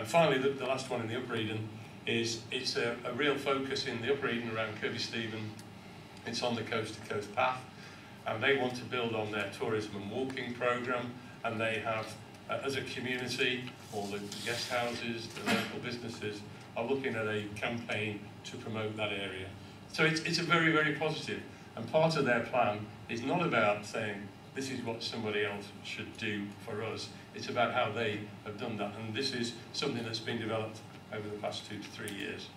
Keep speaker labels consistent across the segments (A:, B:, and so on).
A: And finally, the last one in the Upper Eden is it's a real focus in the Upper Eden around Kirby Stephen. It's on the coast-to-coast path, and they want to build on their tourism and walking programme, and they have, as a community, all the guest houses, the local businesses are looking at a campaign to promote that area. So it's a very, very positive, and part of their plan is not about saying this is what somebody else should do for us. It's about how they have done that, and this is something that's been developed over the past 2 to 3 years.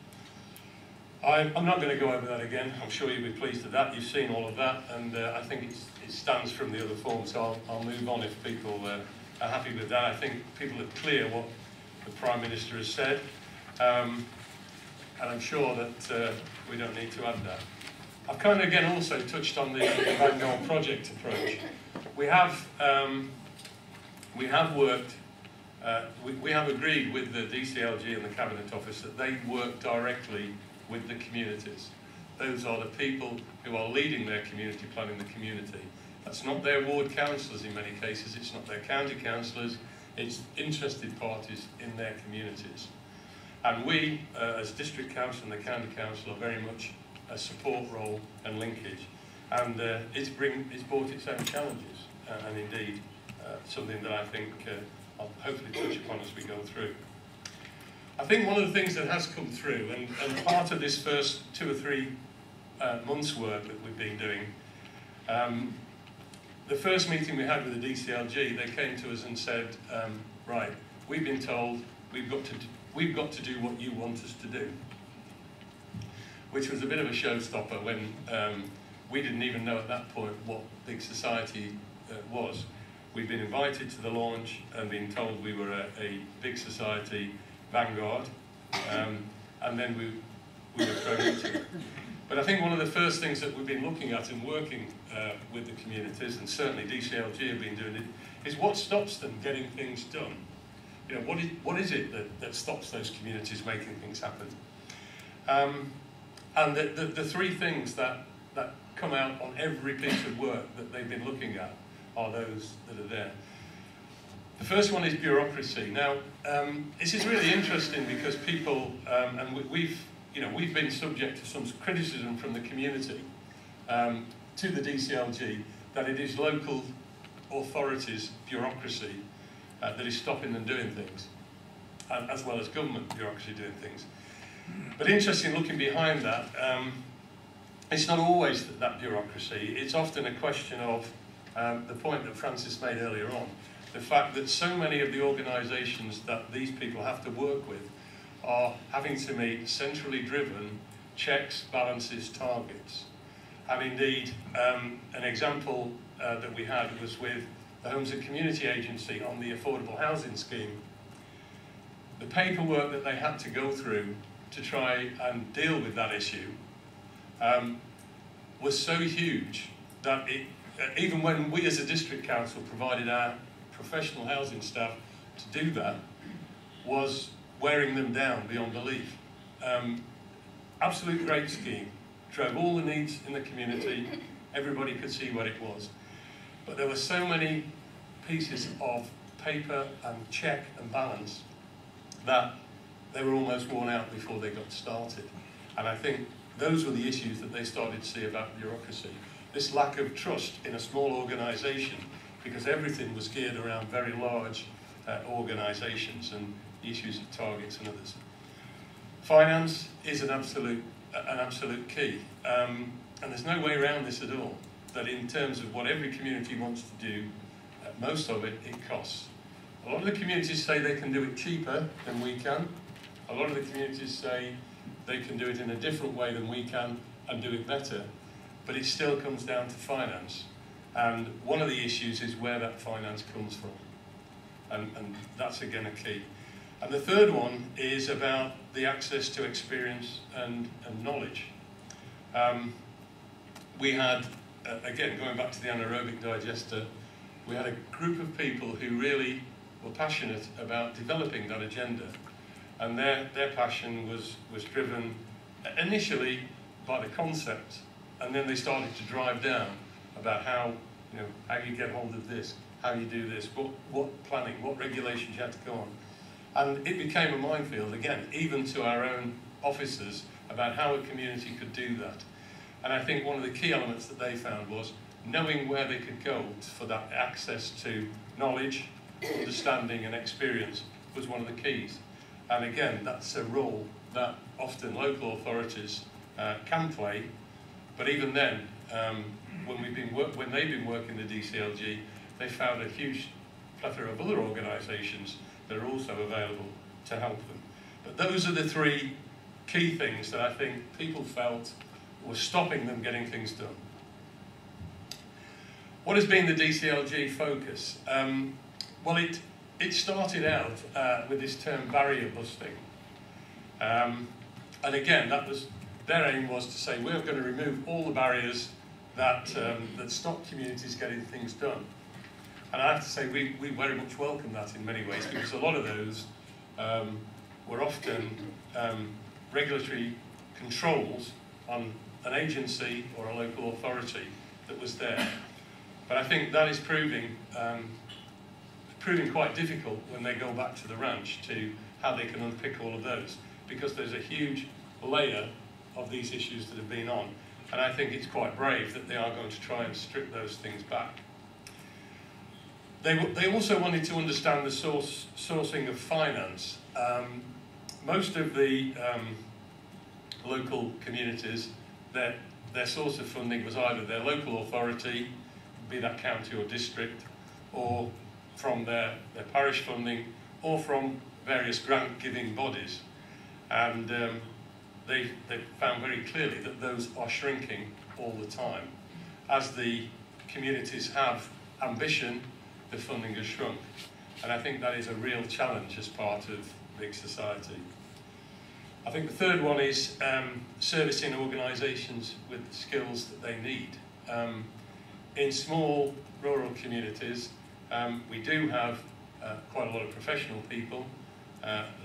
A: I'm not going to go over that again. I'm sure you'll be pleased with that. You've seen all of that, and I think it stands from the other form, so I'll move on if people are happy with that. I think people are clear what the Prime Minister has said, and I'm sure that we don't need to add that. I've kind of again also touched on the Vanguard project approach. We have worked, we have agreed with the DCLG and the Cabinet Office that they work directly with the communities. Those are the people who are leading their community plan in the community. That's not their ward councillors in many cases, it's not their county councillors, it's interested parties in their communities. And we, as District Council and the County Council, are very much a support role and linkage. And it's brought its own challenges, and indeed something that I think I'll hopefully touch upon as we go through. I think one of the things that has come through, and part of this first 2 or 3 months' work that we've been doing, the first meeting we had with the DCLG, they came to us and said, right, we've been told we've got to do what you want us to do. Which was a bit of a showstopper when we didn't even know at that point what big society was. We'd been invited to the launch and been told we were a big society vanguard, and then we were thrown into it. But I think one of the first things that we've been looking at and working with the communities, and certainly DCLG have been doing it, is what stops them getting things done. You know, what is it that stops those communities making things happen? And the 3 things that come out on every piece of work that they've been looking at are those that are there. The first one is bureaucracy. Now, this is really interesting because people, and we've been subject to some criticism from the community to the DCLG that it is local authorities' bureaucracy that is stopping them doing things, as well as government bureaucracy doing things. But interesting, looking behind that, it's not always that bureaucracy. It's often a question of the point that Francis made earlier on, the fact that so many of the organisations that these people have to work with are having to meet centrally driven checks, balances, targets. And indeed, an example that we had was with the Homes and Community Agency on the affordable housing scheme. The paperwork that they had to go through to try and deal with that issue was so huge that even when we as a district council provided our professional housing staff to do that, was wearing them down beyond belief. Absolute great scheme, drove all the needs in the community, everybody could see what it was. But there were so many pieces of paper and check and balance that they were almost worn out before they got started. And I think those were the issues that they started to see about bureaucracy. This lack of trust in a small organisation, because everything was geared around very large organisations and the issues of targets and others. Finance is an absolute key. And there's no way around this at all, that in terms of what every community wants to do, most of it costs. A lot of the communities say they can do it cheaper than we can. A lot of the communities say they can do it in a different way than we can and do it better. But it still comes down to finance. And one of the issues is where that finance comes from. And that's again a key. And the third one is about the access to experience and knowledge. We had, again, going back to the anaerobic digester, we had a group of people who really were passionate about developing that agenda. And their passion was driven initially by the concept, and then they started to drive down about how you get hold of this, how you do this, what planning, what regulations you had to go on. And it became a minefield, again, even to our own officers, about how a community could do that. And I think one of the key elements that they found was knowing where they could go for that access to knowledge, understanding and experience was one of the keys. And again, that's a role that often local authorities can play, but even then, when they've been working the DCLG, they found a huge plethora of other organisations that are also available to help them. But those are the three key things that I think people felt were stopping them getting things done. What has been the DCLG focus? Well, it started out with this term barrier busting. And again, their aim was to say we're going to remove all the barriers that stop communities getting things done. And I have to say we very much welcome that in many ways, because a lot of those were often regulatory controls on an agency or a local authority that was there. But I think that is proving quite difficult when they go back to the ranch to how they can unpick all of those, because there's a huge layer of these issues that have been on. And I think it's quite brave that they are going to try and strip those things back. They also wanted to understand the sourcing of finance. Most of the local communities, their source of funding was either their local authority, be that county or district, or from their parish funding, or from various grant-giving bodies. And they found very clearly that those are shrinking all the time. As the communities have ambition, the funding has shrunk. And I think that is a real challenge as part of big society. I think the third one is servicing organisations with the skills that they need. In small rural communities, we do have quite a lot of professional people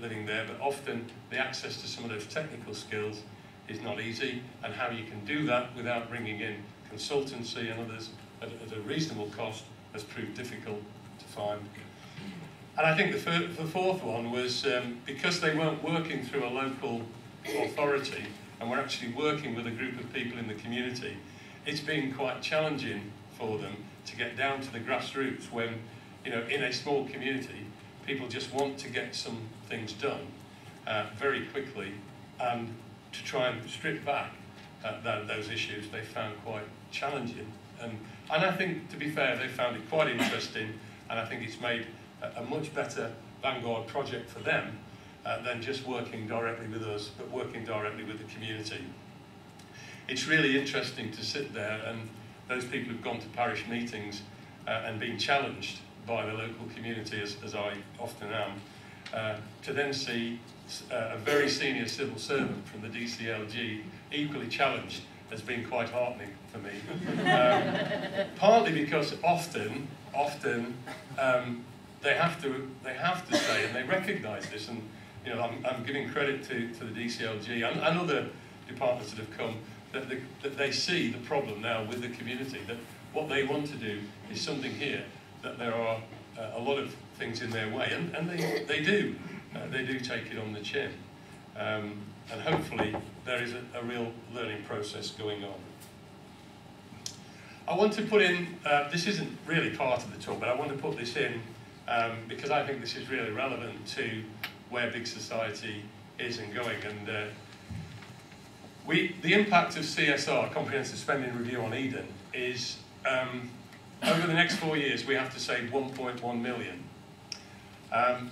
A: living there, but often the access to some of those technical skills is not easy, and how you can do that without bringing in consultancy and others at a reasonable cost has proved difficult to find. And I think the fourth one was because they weren't working through a local authority and were actually working with a group of people in the community, it's been quite challenging for them to get down to the grassroots when, you know, in a small community, people just want to get some things done very quickly, and to try and strip back those issues they found quite challenging. And I think, to be fair, they found it quite interesting, and I think it's made a much better Vanguard project for them than just working directly with us, but working directly with the community. It's really interesting to sit there, and those people who've gone to parish meetings and been challenged by the local community, as I often am, to then see a very senior civil servant from the DCLG equally challenged has been quite heartening for me. Partly because often they have to say, and they recognise this, and you know, I'm giving credit to the DCLG and other departments that have come, that they see the problem now with the community, that what they want to do is something here, that there are a lot of things in their way, and they do take it on the chin. And hopefully there is a real learning process going on. I want to put in, this isn't really part of the talk, but I want to put this in because I think this is really relevant to where big society is and going. And the impact of CSR, Comprehensive Spending Review on Eden, is over the next 4 years we have to save 1.1 million.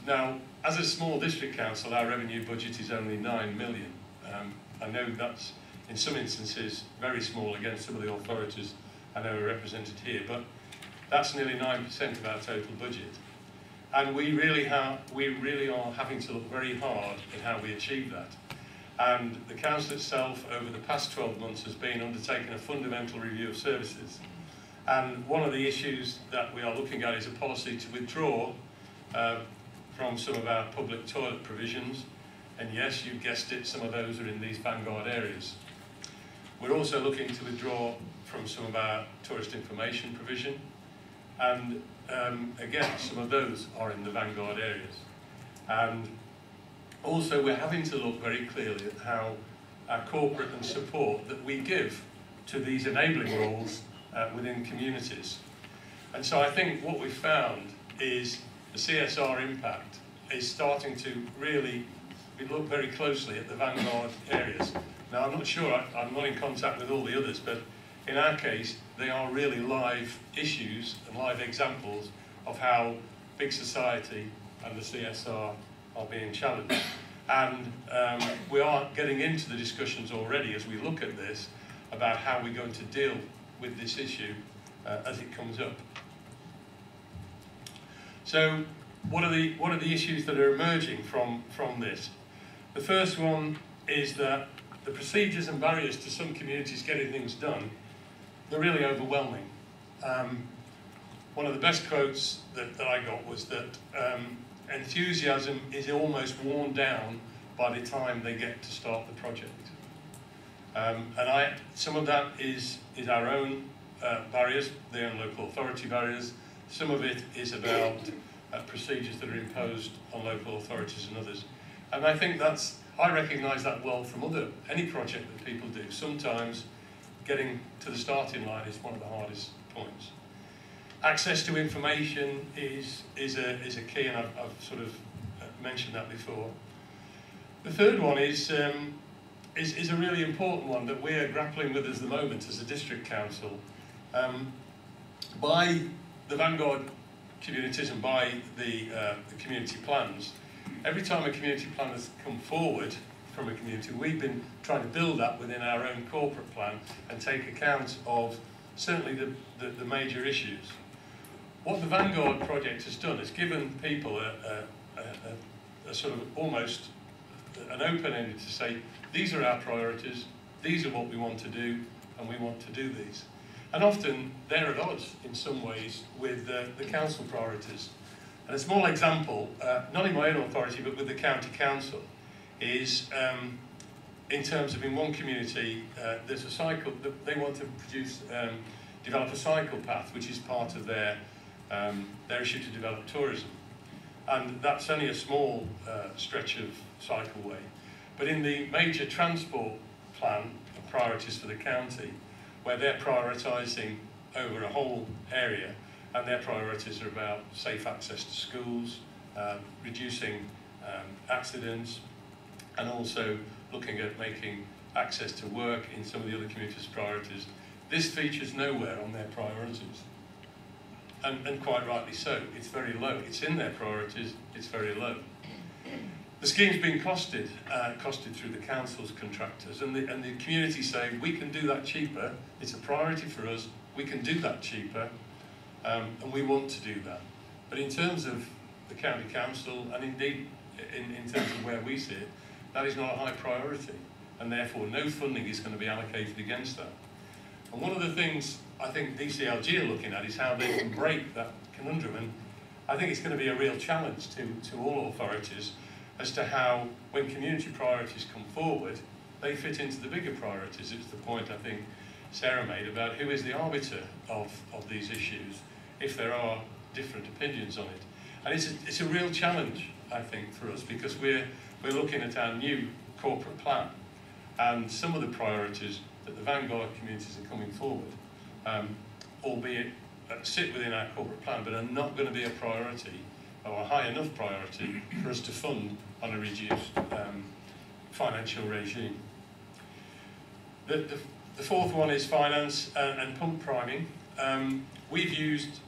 A: Now, as a small district council, our revenue budget is only 9 million. I know that's, in some instances, very small against some of the authorities I know are represented here, but that's nearly 9% of our total budget. And we really are having to look very hard at how we achieve that. And the council itself, over the past 12 months, has been undertaking a fundamental review of services. And one of the issues that we are looking at is a policy to withdraw from some of our public toilet provisions. And yes, you guessed it, some of those are in these Vanguard areas. We're also looking to withdraw from some of our tourist information provision. And again, some of those are in the Vanguard areas. And also we're having to look very clearly at how our corporate and support that we give to these enabling roles within communities. And so I think what we've found is the CSR Impact is starting to really look very closely at the vanguard areas. Now, I'm not sure, I'm not in contact with all the others, but in our case, they are really live issues and live examples of how big society and the CSR are being challenged. And we are getting into the discussions already as we look at this about how we're going to deal with this issue as it comes up. So, what are the issues that are emerging from this? The first one is that the procedures and barriers to some communities getting things done, they're really overwhelming. One of the best quotes that I got was that enthusiasm is almost worn down by the time they get to start the project. And some of that is our own barriers, the own local authority barriers. Some of it is about procedures that are imposed on local authorities and others. And I think I recognise that well from any project that people do. Sometimes getting to the starting line is one of the hardest points. Access to information is a key, and I've sort of mentioned that before. The third one is a really important one that we're grappling with at the moment as a district council. By the vanguard communities and by the community plans, every time a community plan has come forward from a community, we've been trying to build that within our own corporate plan and take account of certainly the major issues. What the Vanguard project has done is given people a sort of almost an open-ended to say, these are our priorities, these are what we want to do, and we want to do these. And often they're at odds in some ways with the council priorities. And a small example, not in my own authority, but with the county council, is in terms of in one community, there's a cycle, they want to develop a cycle path, which is part of their issue to develop tourism. And that's only a small stretch of cycleway. But in the major transport plan of priorities for the county, where they're prioritising over a whole area, and their priorities are about safe access to schools, reducing accidents, and also looking at making access to work in some of the other communities' priorities. This features nowhere on their priorities, and quite rightly so. It's very low. It's in their priorities, it's very low. The scheme's been costed through the council's contractors, and the community say, we can do that cheaper, it's a priority for us, we can do that cheaper, and we want to do that. But in terms of the county council, and indeed in terms of where we sit, that is not a high priority, and therefore no funding is going to be allocated against that. And one of the things I think DCLG are looking at is how they can break that conundrum, and I think it's going to be a real challenge to all authorities as to how, when community priorities come forward, they fit into the bigger priorities. It's the point I think Sarah made about who is the arbiter of these issues, if there are different opinions on it. And it's a real challenge, I think, for us, because we're looking at our new corporate plan, and some of the priorities that the vanguard communities are coming forward, albeit sit within our corporate plan, but are not going to be a priority or a high enough priority for us to fund on a reduced financial regime. The fourth one is finance and pump priming. We've used